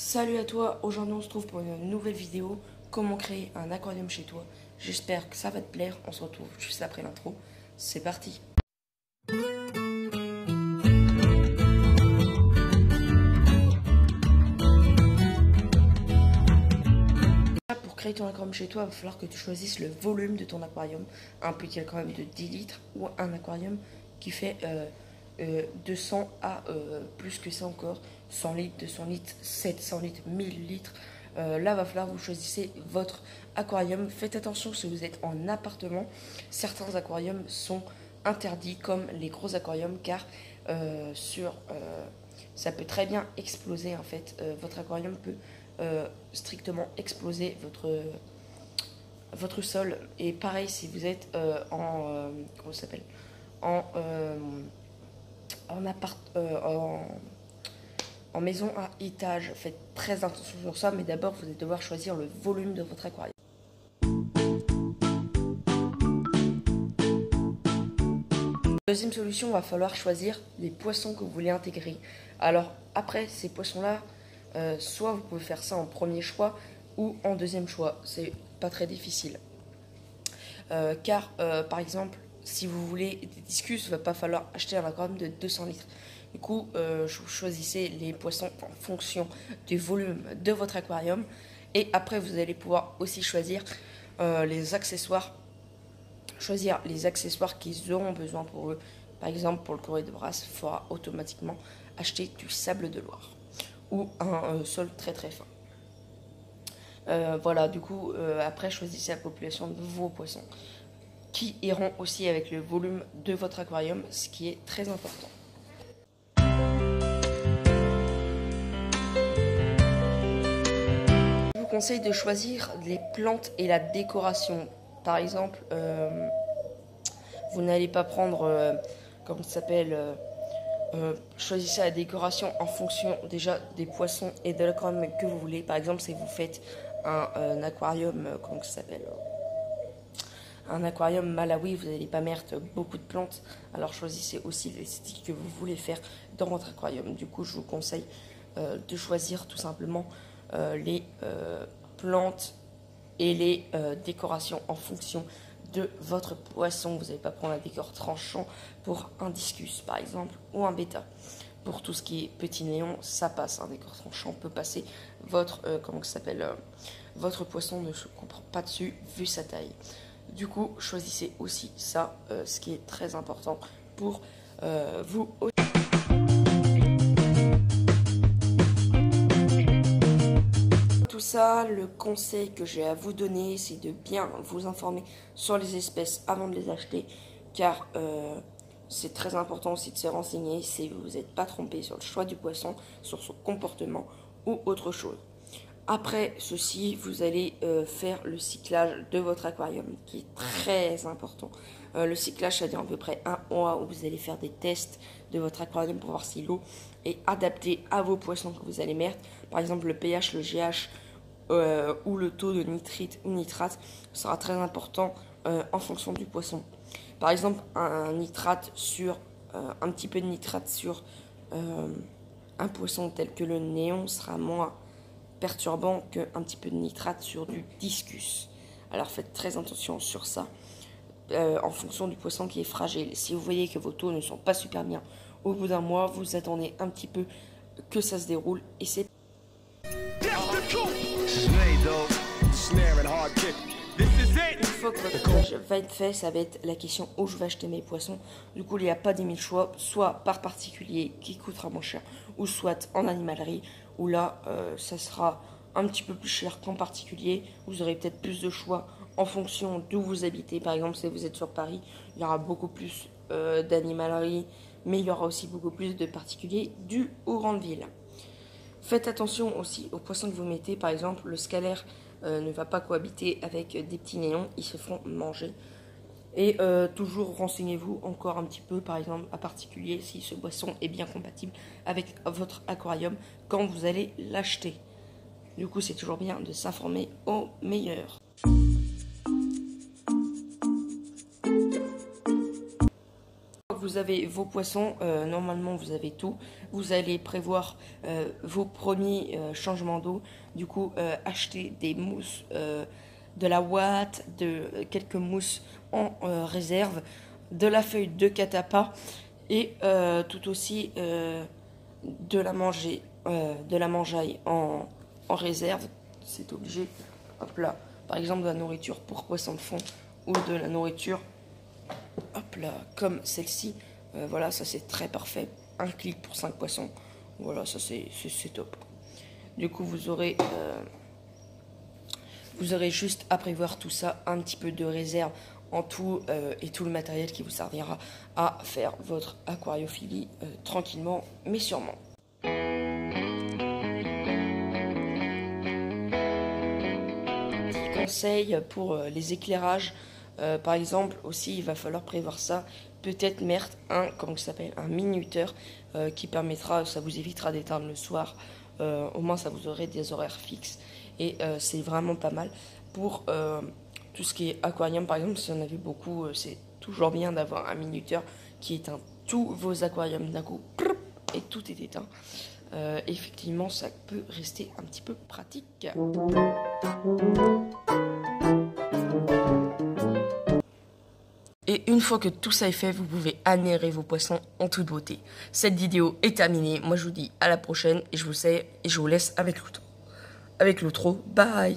Salut à toi, aujourd'hui on se retrouve pour une nouvelle vidéo, comment créer un aquarium chez toi. J'espère que ça va te plaire, on se retrouve juste après l'intro, c'est parti. Pour créer ton aquarium chez toi, il va falloir que tu choisisses le volume de ton aquarium, un petit aquarium de 10 litres ou un aquarium qui fait 200 à plus que ça encore, 100 litres, 200 litres, 700 litres, 1000 litres. Là, va falloir que vous choisissez votre aquarium. Faites attention si vous êtes en appartement. Certains aquariums sont interdits comme les gros aquariums car ça peut très bien exploser en fait. Votre aquarium peut strictement exploser votre sol. Et pareil si vous êtes comment ça s'appelle en maison à étage. Faites très attention sur ça, mais d'abord vous allez devoir choisir le volume de votre aquarium. Deuxième solution, il va falloir choisir les poissons que vous voulez intégrer. Alors après ces poissons-là, soit vous pouvez faire ça en premier choix ou en deuxième choix. C'est pas très difficile. Car par exemple, si vous voulez des discus, il va pas falloir acheter un aquarium de 200 litres. Du coup, vous choisissez les poissons en fonction du volume de votre aquarium. Et après, vous allez pouvoir aussi choisir les accessoires. Choisir les accessoires qu'ils auront besoin pour eux. Par exemple, pour le courrier de brasse, il faudra automatiquement acheter du sable de Loire ou un sol très très fin. Voilà, du coup, après, choisissez la population de vos poissons qui iront aussi avec le volume de votre aquarium, ce qui est très important. Je vous conseille de choisir les plantes et la décoration. Par exemple, vous n'allez pas prendre, comment ça s'appelle, choisissez la décoration en fonction déjà des poissons et de l'aquarium que vous voulez. Par exemple, si vous faites un aquarium, comment ça s'appelle, un aquarium Malawi, vous n'allez pas mettre beaucoup de plantes. Alors choisissez aussi l'esthétique que vous voulez faire dans votre aquarium. Du coup, je vous conseille de choisir tout simplement les plantes et les décorations en fonction de votre poisson. Vous n'allez pas prendre un décor tranchant pour un discus par exemple ou un bêta. Pour tout ce qui est petit néon, ça passe. Un décor tranchant peut passer. Votre poisson ne se comprend pas dessus vu sa taille. Du coup, choisissez aussi ça, ce qui est très important pour vous. Tout ça, le conseil que j'ai à vous donner, c'est de bien vous informer sur les espèces avant de les acheter, car c'est très important aussi de se renseigner si vous n'êtes pas trompé sur le choix du poisson, sur son comportement ou autre chose. Après ceci, vous allez faire le cyclage de votre aquarium, qui est très important. Le cyclage, ça dure à peu près un mois où vous allez faire des tests de votre aquarium pour voir si l'eau est adaptée à vos poissons que vous allez mettre. Par exemple, le pH, le GH ou le taux de nitrite ou nitrate sera très important en fonction du poisson. Par exemple, un petit peu de nitrate sur un poisson tel que le néon sera moins perturbant qu'un petit peu de nitrate sur du discus. Alors faites très attention sur ça en fonction du poisson qui est fragile. Si vous voyez que vos taux ne sont pas super bien, au bout d'un mois, vous attendez un petit peu que ça se déroule et c'est une fois que votre stage va être fait, ça va être la question où je vais acheter mes poissons. Du coup, il n'y a pas des mille choix, soit par particulier qui coûtera moins cher, ou soit en animalerie, où là, ça sera un petit peu plus cher qu'en particulier. Vous aurez peut-être plus de choix en fonction d'où vous habitez. Par exemple, si vous êtes sur Paris, il y aura beaucoup plus d'animalerie, mais il y aura aussi beaucoup plus de particuliers dû aux grandes villes. Faites attention aussi aux poissons que vous mettez. Par exemple, le scalaire ne va pas cohabiter avec des petits néons, ils se font manger. Et toujours renseignez-vous encore un petit peu, par exemple, à particulier si ce poisson est bien compatible avec votre aquarium quand vous allez l'acheter. Du coup, c'est toujours bien de s'informer au meilleur. vous avez vos poissons, normalement vous avez tout. Vous allez prévoir vos premiers changements d'eau. Du coup, acheter des mousses, de la ouate, quelques mousses en réserve, de la feuille de catapa et tout aussi de la mangeaille en réserve. C'est obligé. Hop là. Par exemple, de la nourriture pour poisson de fond ou de la nourriture, hop là, comme celle-ci. Voilà, ça c'est très parfait. Un clic pour 5 poissons. Voilà, ça c'est top. Du coup, vous aurez juste à prévoir tout ça, un petit peu de réserve en tout et tout le matériel qui vous servira à faire votre aquariophilie tranquillement mais sûrement. Conseil pour les éclairages, par exemple aussi il va falloir prévoir ça, peut-être mettre comment ça s'appelle, un minuteur qui permettra, ça vous évitera d'éteindre le soir, au moins ça vous aurez des horaires fixes et c'est vraiment pas mal pour tout ce qui est aquarium. Par exemple, si on avait beaucoup, c'est toujours bien d'avoir un minuteur qui éteint tous vos aquariums d'un coup et tout est éteint. Effectivement, ça peut rester un petit peu pratique. Et une fois que tout ça est fait, vous pouvez anérer vos poissons en toute beauté. Cette vidéo est terminée. Moi, je vous dis à la prochaine et je vous laisse avec l'outro. Bye!